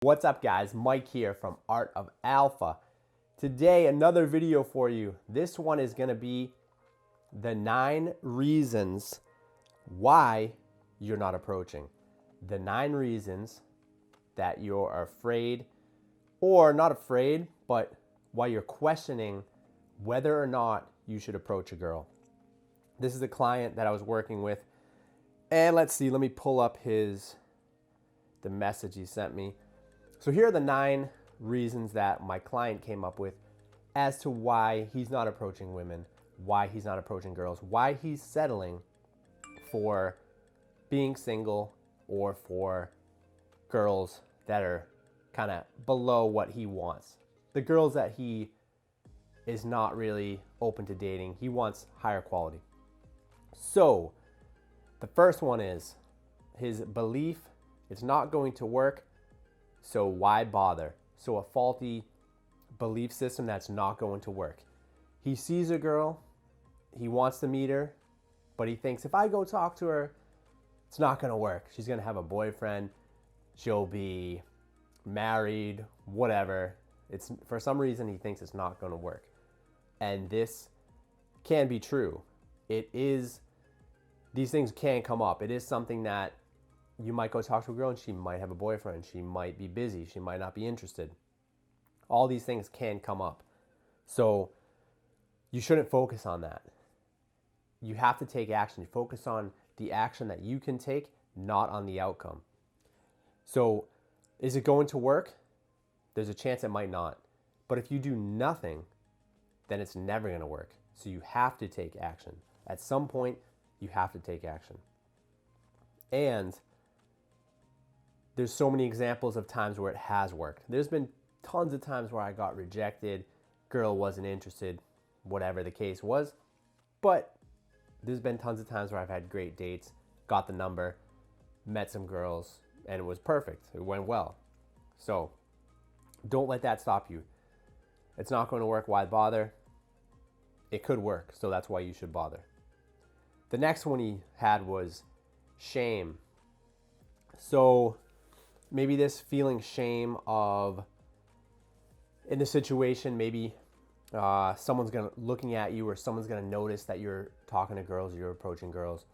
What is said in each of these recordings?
What's up guys, Mike here from Art of Alpha. Today another video for you. This one is going to be the 9 reasons why you're not approaching. The 9 reasons that you're afraid, or not afraid, but why you're questioning whether or not you should approach a girl. This is a client that I was working with, and let me pull up the message he sent me. So here are the 9 reasons that my client came up with as to why he's not approaching women, why he's not approaching girls, why he's settling for being single or for girls that are kind of below what he wants. The girls that he is not really open to dating, he wants higher quality. So the first one is his belief it's not going to work. So why bother? So a faulty belief system that's not going to work. He sees a girl, he wants to meet her, but he thinks if I go talk to her, it's not going to work. She's going to have a boyfriend, she'll be married, whatever. It's for some reason he thinks it's not going to work. And this can be true. These things can come up. It is something that you might go talk to a girl and she might have a boyfriend. She might be busy. She might not be interested. All these things can come up. So you shouldn't focus on that. You have to take action. You focus on the action that you can take, not on the outcome. So is it going to work? There's a chance it might not. But if you do nothing, then it's never going to work. So you have to take action. At some point, you have to take action. And there's so many examples of times where it has worked. There's been tons of times where I got rejected, girl wasn't interested, whatever the case was. But there's been tons of times where I've had great dates, got the number, met some girls, and it was perfect. It went well. So don't let that stop you. It's not going to work, why bother? It could work, so that's why you should bother. The next one he had was shame. So maybe this feeling shame of, in the situation, maybe someone's looking at you, or someone's gonna notice that you're talking to girls, you're approaching girls.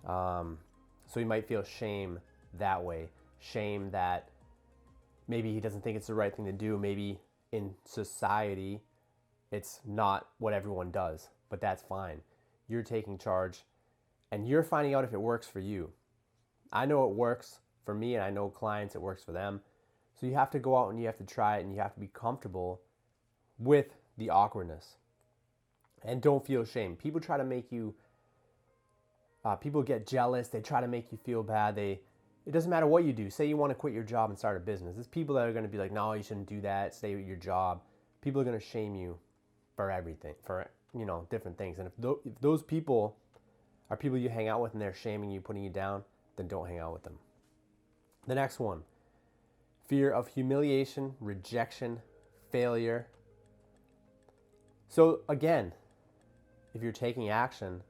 So you might feel shame that way. Shame that maybe he doesn't think it's the right thing to do. Maybe in society, it's not what everyone does, but that's fine. You're taking charge and you're finding out if it works for you. I know it works for me, and I know clients it works for them. So you have to go out and you have to try it, and you have to be comfortable with the awkwardness. And don't feel shame. People try to make you, people get jealous. They try to make you feel bad. It doesn't matter what you do. Say you want to quit your job and start a business. There's people that are going to be like, no, you shouldn't do that. Stay with your job. People are going to shame you for everything, for different things. And if those people are people you hang out with and they're shaming you, putting you down, then don't hang out with them. The next one, fear of humiliation, rejection, failure. So again, if you're taking action,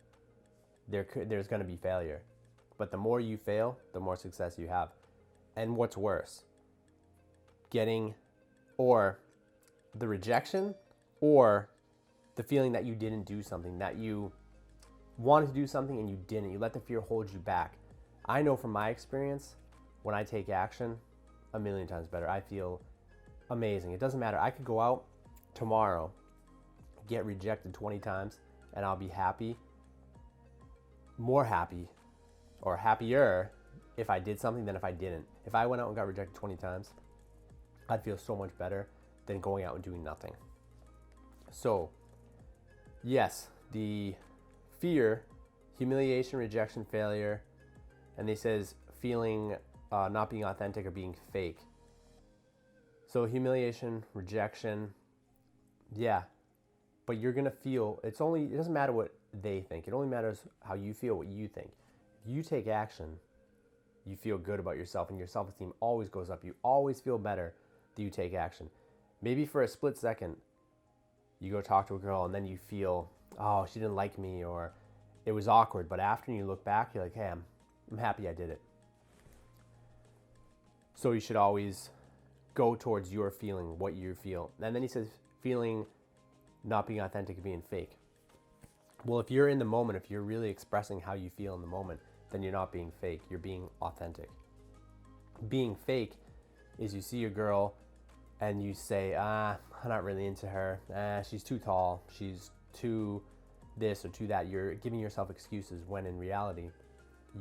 there's going to be failure. But the more you fail, the more success you have. And what's worse, or the rejection, or the feeling that you didn't do something, that you wanted to do something and you didn't. You let the fear hold you back. I know from my experience, when I take action, a million times better. I feel amazing. It doesn't matter. I could go out tomorrow, get rejected 20 times, and I'll be happy, more happy, or happier if I did something than if I didn't. If I went out and got rejected 20 times, I'd feel so much better than going out and doing nothing. So, yes, the fear, humiliation, rejection, failure, and they says feeling not being authentic or being fake. So humiliation, rejection, yeah, but you're gonna feel, it doesn't matter what they think. It only matters how you feel, what you think. If you take action, you feel good about yourself, and your self-esteem always goes up. You always feel better that you take action. Maybe for a split second, you go talk to a girl and then you feel, oh, she didn't like me, or it was awkward. But after you look back, you're like, hey, I'm happy I did it. So you should always go towards your feeling, what you feel. And then he says feeling, not being authentic, being fake. Well, if you're in the moment, if you're really expressing how you feel in the moment, then you're not being fake, you're being authentic. Being fake is you see a girl and you say, I'm not really into her. She's too tall. She's too this or too that. You're giving yourself excuses when in reality,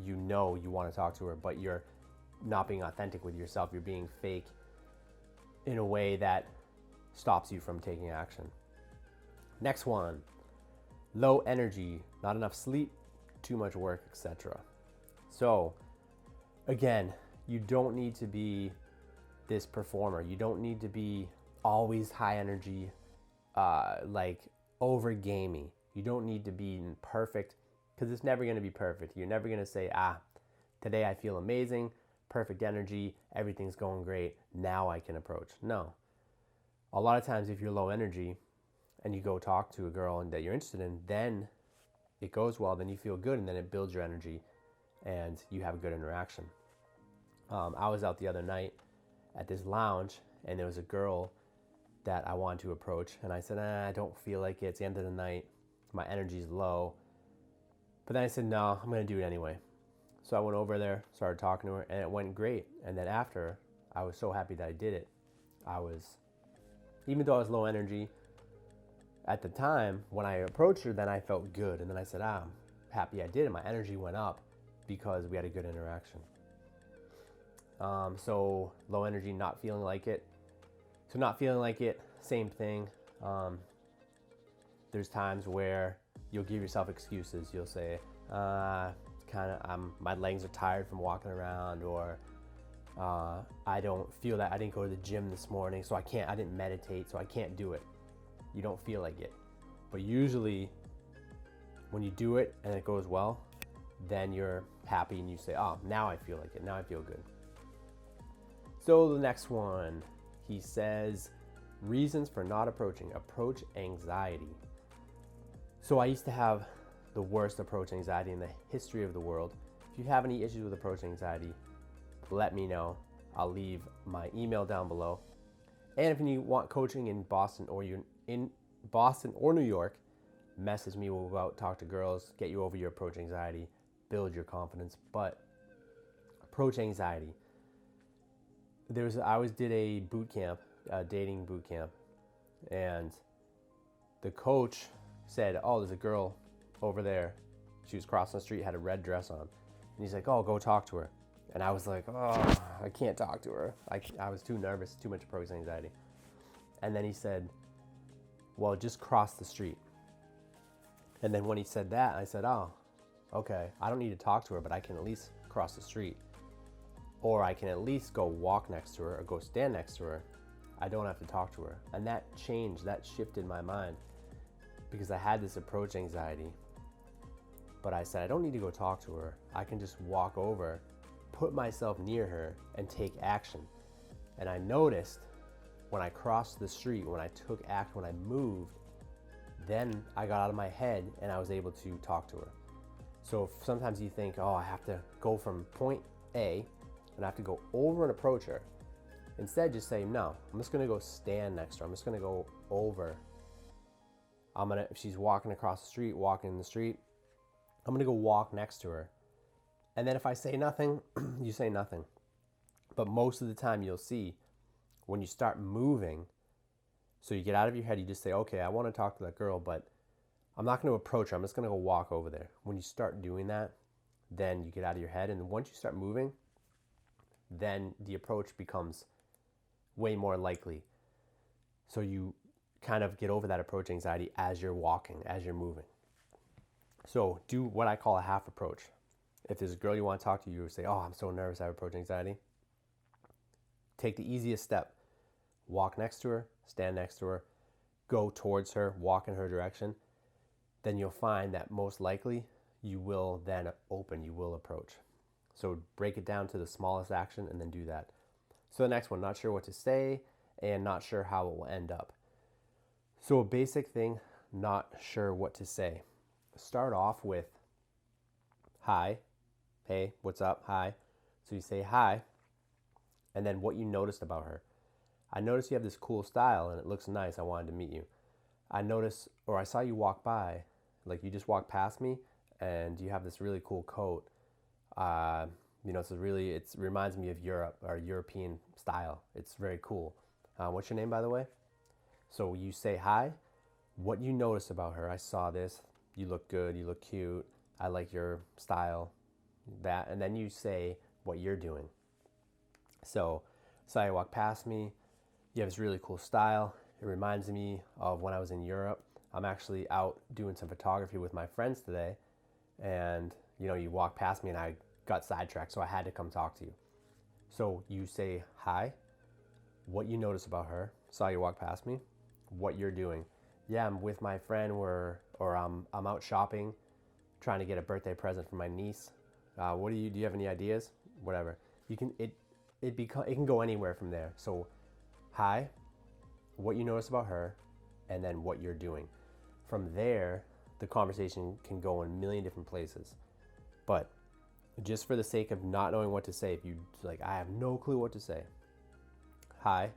you know you want to talk to her, but you're not being authentic with yourself. You're being fake in a way that stops you from taking action. Next one, low energy, not enough sleep, too much work, etc. So again, you don't need to be this performer. You don't need to be always high energy, like over gamey. You don't need to be perfect, because it's never going to be perfect. You're never going to say, today I feel amazing, perfect energy, everything's going great, now I can approach. No. A lot of times if you're low energy and you go talk to a girl that you're interested in, then it goes well, then you feel good, and then it builds your energy and you have a good interaction. I was out the other night at this lounge and there was a girl that I wanted to approach, and I said, I don't feel like it. It's the end of the night. My energy's low. But then I said, no, I'm going to do it anyway. So I went over there, started talking to her, and it went great. And then after, I was so happy that I did it. Even though I was low energy at the time, when I approached her, then I felt good. And then I said, I'm happy I did it. My energy went up because we had a good interaction. So low energy, not feeling like it. So not feeling like it, same thing. There's times where you'll give yourself excuses. You'll say, my legs are tired from walking around, or I don't feel that. I didn't go to the gym this morning, so I didn't meditate, so I can't do it. You don't feel like it. But usually when you do it and it goes well, then you're happy and you say, now I feel like it. Now I feel good. So the next one, he says, reasons for not approaching, approach anxiety. So I used to have the worst approach anxiety in the history of the world. If you have any issues with approach anxiety, let me know. I'll leave my email down below. And if you want coaching in Boston, or you're in Boston or New York, message me. We'll go out, talk to girls, get you over your approach anxiety, build your confidence. But approach anxiety. I always did a boot camp, a dating boot camp, and the coach said, there's a girl over there. She was crossing the street, had a red dress on. And he's like, go talk to her. And I was like, I can't talk to her. I was too nervous, too much approach anxiety. And then he said, well, just cross the street. And then when he said that, I said, okay, I don't need to talk to her, but I can at least cross the street. Or I can at least go walk next to her or go stand next to her. I don't have to talk to her. And that shifted my mind, because I had this approach anxiety. But I said, I don't need to go talk to her. I can just walk over, put myself near her, and take action. And I noticed when I crossed the street, when I took action, when I moved, then I got out of my head and I was able to talk to her. So sometimes you think, I have to go from point A and I have to go over and approach her. Instead, just say, no, I'm just gonna go stand next to her. I'm just gonna go over. If she's walking across the street, walking in the street, I'm gonna go walk next to her. And then if I say nothing, you say nothing. But most of the time you'll see when you start moving, so you get out of your head, you just say, okay, I wanna talk to that girl, but I'm not gonna approach her. I'm just gonna go walk over there. When you start doing that, then you get out of your head. And once you start moving, then the approach becomes way more likely. So you kind of get over that approach anxiety as you're walking, as you're moving. So do what I call a half approach. If there's a girl you want to talk to, you say, I'm so nervous, I have approach anxiety. Take the easiest step. Walk next to her, stand next to her, go towards her, walk in her direction. Then you'll find that most likely you will then you will approach. So break it down to the smallest action and then do that. So the next one, not sure what to say and not sure how it will end up. So a basic thing, not sure what to say. Start off with hi, hey, what's up, hi. So you say hi, and then what you noticed about her. I noticed you have this cool style and it looks nice. I wanted to meet you. I noticed, or I saw you walk by, like you just walked past me and you have this really cool coat. You know, it reminds me of Europe or European style. It's very cool. What's your name, by the way? So you say hi, what you notice about her. I saw this. You look good. You look cute. I like your style. That, and then you say what you're doing. So you walk past me. You have this really cool style. It reminds me of when I was in Europe. I'm actually out doing some photography with my friends today, and you know, you walk past me and I got sidetracked, so I had to come talk to you. So you say hi, what you notice about her. Saw you walk past me, what you're doing. Yeah, I'm with my friend, or I'm out shopping, trying to get a birthday present for my niece. Do you have any ideas? Whatever. You can it can go anywhere from there. So hi, what you notice about her, and then what you're doing. From there, the conversation can go in a million different places. But just for the sake of not knowing what to say, if you like, I have no clue what to say. Hi,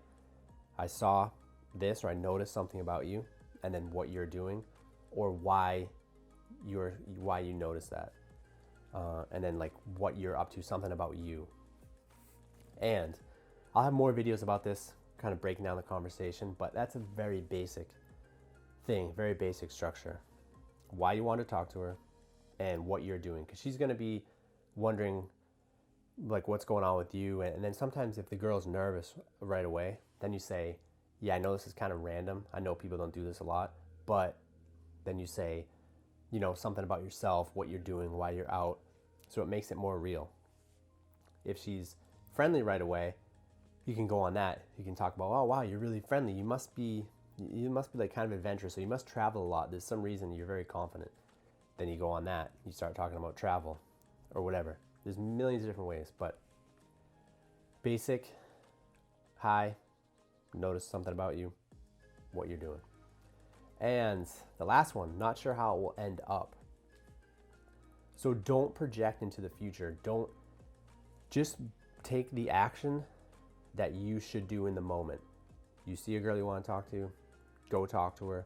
I saw this, or I noticed something about you, and then what you're doing, or why you noticed that, and then like what you're up to, something about you. And I'll have more videos about this, kind of breaking down the conversation, but that's a very basic thing, very basic structure. Why you want to talk to her and what you're doing, because she's going to be wondering like what's going on with you. And then sometimes if the girl's nervous right away, then you say, yeah, I know this is kind of random. I know people don't do this a lot, but then you say, you know, something about yourself, what you're doing, why you're out. So it makes it more real. If she's friendly right away, you can go on that. You can talk about, oh wow, you're really friendly. You must be like kind of adventurous. So you must travel a lot. There's some reason you're very confident. Then you go on that. You start talking about travel or whatever. There's millions of different ways, but basic, hi, notice something about you, what you're doing. And the last one, not sure how it will end up. So don't project into the future. Don't just take the action that you should do in the moment. You see a girl you want to talk to, go talk to her.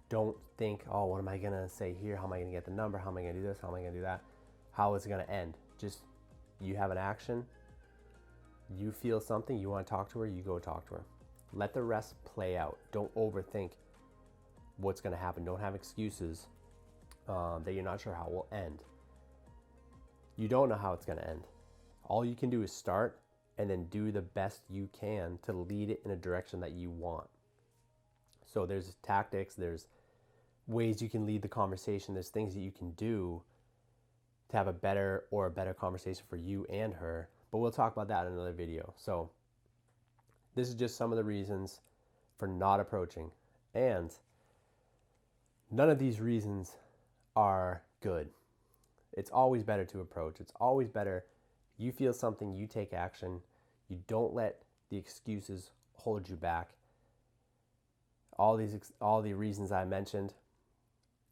Don't think, oh, what am I going to say here? How am I going to get the number? How am I going to do this? How am I going to do that? How is it going to end? Just, you have an action. You feel something, you want to talk to her, you go talk to her. Let the rest play out. Don't overthink what's going to happen. Don't have excuses that you're not sure how it will end. You don't know how it's going to end. All you can do is start and then do the best you can to lead it in a direction that you want. So there's tactics, there's ways you can lead the conversation, there's things that you can do to have a better conversation for you and her. But we'll talk about that in another video. So this is just some of the reasons for not approaching. And none of these reasons are good. It's always better to approach. It's always better. You feel something, you take action. You don't let the excuses hold you back. All the reasons I mentioned,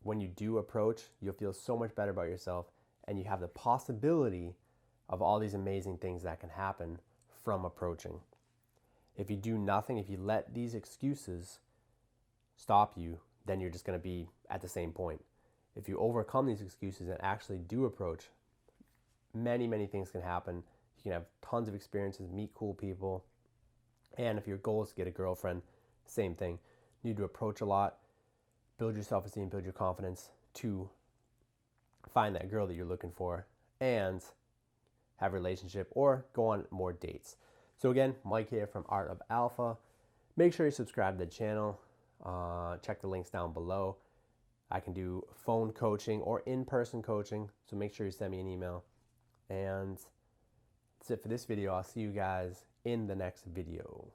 when you do approach, you'll feel so much better about yourself, and you have the possibility of all these amazing things that can happen from approaching. If you do nothing, if you let these excuses stop you, then you're just going to be at the same point. If you overcome these excuses and actually do approach, many, many things can happen. You can have tons of experiences, meet cool people. And if your goal is to get a girlfriend, same thing. You need to approach a lot, build your self-esteem, build your confidence to find that girl that you're looking for and have a relationship or go on more dates. So again, Mike here from Art of Alpha. Make sure you subscribe to the channel. Check the links down below. I can do phone coaching or in-person coaching, so make sure you send me an email. And that's it for this video. I'll see you guys in the next video.